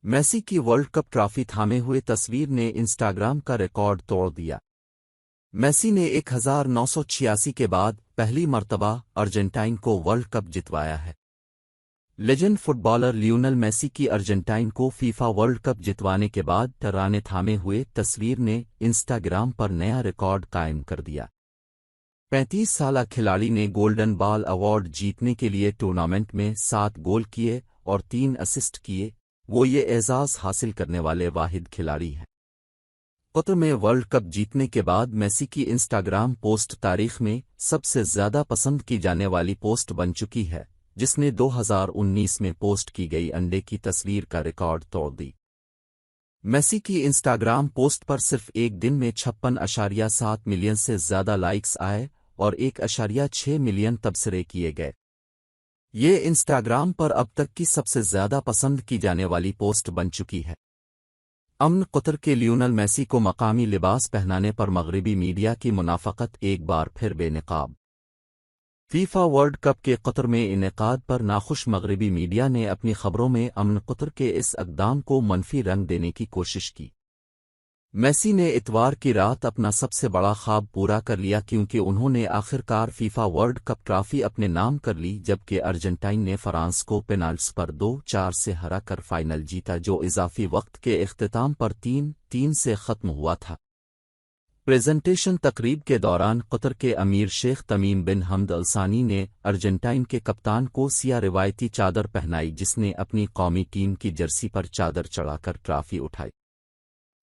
Messi की world cup trophy थामे हुए तस्वीर ने इंस्टाग्राम का रिकॉर्ड तोड़ दिया। मेसी ने 1986 के बाद पहली मर्तबा अर्जेंटाइन को वर्ल्ड कप जितवाया है। लेजेंड फुटबॉलर लियोनेल मेसी की अर्जेंटाइन को फीफा वर्ल्ड कप जितवाने के बाद तराने थामे हुए तस्वीर ने इंस्टाग्राम पर नया रिकॉर्ड कायम कर दिया। 35 साला खिलाड़ी ने गोल्डन बॉल अवार्ड जीतने के लिए टूर्नामेंट में 7 गोल किए और 3 असिस्ट किए। वो ये एजाज हासिल करने वाले वाहिद खिलाड़ी हैं। कतर में वर्ल्ड कप जीतने के बाद मेसी की इंस्टाग्राम पोस्ट तारीख में सबसे ज्यादा पसंद की जाने वाली पोस्ट बन चुकी है, जिसने 2019 में पोस्ट की गई अंडे की तस्वीर का रिकॉर्ड तोड़ दी। मेसी की इंस्टाग्राम पोस्ट पर सिर्फ एक दिन में 56.7 मिलियन से ज्यादा लाइक्स आए और 1.6 मिलियन तबसरे किए गए। ये इंस्टाग्राम पर अब तक की सबसे ज्यादा पसंद की जाने वाली पोस्ट बन चुकी है। अमन कतर के लियोनेल मेसी को मकामी लिबास पहनाने पर मगरबी मीडिया की मुनाफकत एक बार फिर बेनकाब। फीफा वर्ल्ड कप के कतर में इनेकाद पर नाखुश मगरबी मीडिया ने अपनी खबरों में अमन कतर के इस इक़दाम को मनफी रंग देने की कोशिश की। मेसी ने इतवार की रात अपना सबसे बड़ा ख्वाब पूरा कर लिया, क्योंकि उन्होंने आखिरकार फीफा वर्ल्ड कप ट्रॉफी अपने नाम कर ली, जबकि अर्जेंटाइन ने फ्रांस को पेनाल्ट्स पर 2-4 से हराकर फाइनल जीता, जो इजाफी वक्त के इख्तिताम पर 3-3 से खत्म हुआ था। प्रेजेंटेशन तकरीब के दौरान कतर के अमीर शेख तमीम बिन हमद अल सानी ने अर्जेंटाइन के कप्तान को सिया रिवायती चादर पहनाई, जिसने अपनी कौमी टीम की जर्सी पर चादर चढ़ाकर ट्रॉफी उठाई।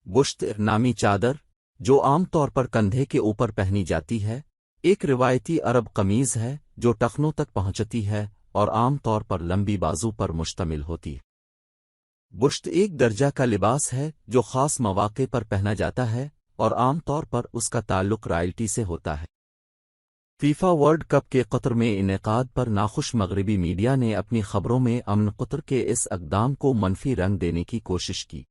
बुश्त नामी चादर, जो आमतौर पर कंधे के ऊपर पहनी जाती है, एक रिवायती अरब कमीज है जो टखनों तक पहुंचती है और आमतौर पर लंबी बाजू पर मुश्तमिल होती है। बुश्त एक दर्जा का लिबास है जो खास मौके पर पहना जाता है और आमतौर पर उसका ताल्लुक रॉयल्टी से होता है। फीफा वर्ल्ड कप के कतर में इनेकाद पर नाखुश मगरबी मीडिया ने अपनी खबरों में अमन कतर के इस इक़दाम को मनफी रंग देने की कोशिश की।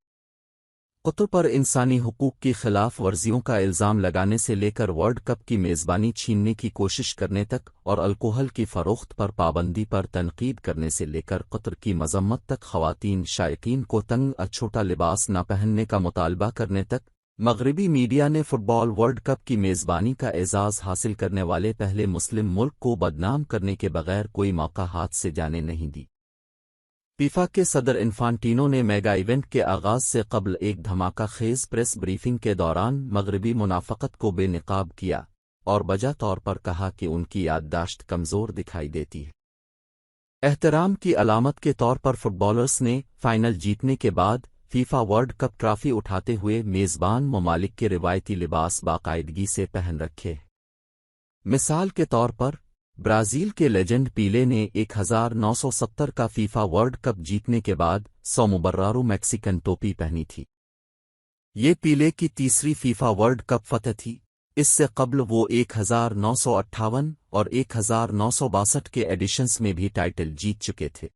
कतर पर इंसानी हुकूक की खिलाफ वर्जियों का इल्ज़ाम लगाने से लेकर वर्ल्ड कप की मेज़बानी छीनने की कोशिश करने तक और अल्कोहल की फ़रोख्त पर पाबंदी पर तनकीद करने से लेकर कतर की मजम्मत तक, ख़वातीन शायकीन को तंग छोटा लिबास न पहनने का मुतालबा करने तक, मगरबी मीडिया ने फुटबॉल वर्ल्ड कप की मेज़बानी का एजाज़ हासिल करने वाले पहले मुस्लिम मुल्क को बदनाम करने के बगैर कोई मौका हाथ से जाने नहीं दी। फीफा के सदर इन्फांटिनो ने मेगा इवेंट के आगाज से कबल एक धमाका खेज प्रेस ब्रीफिंग के दौरान मगरबी मुनाफकत को बेनकाब किया और बजा तौर पर कहा कि उनकी याददाश्त कमज़ोर दिखाई देती है। एहतराम की अलामत के तौर पर फुटबॉलर्स ने फाइनल जीतने के बाद फीफा वर्ल्ड कप ट्रॉफी उठाते हुए मेज़बान ममालिक के रिवायती लिबास बाकायदगी से पहन रखे। मिसाल के तौर पर ब्राज़ील के लेजेंड पीले ने 1970 का फीफा वर्ल्ड कप जीतने के बाद सोमुबर्रारू मैक्सिकन टोपी पहनी थी। ये पीले की तीसरी फीफा वर्ल्ड कप फतह थी। इससे कबल वो 1958 और 1962 के एडिशंस में भी टाइटल जीत चुके थे।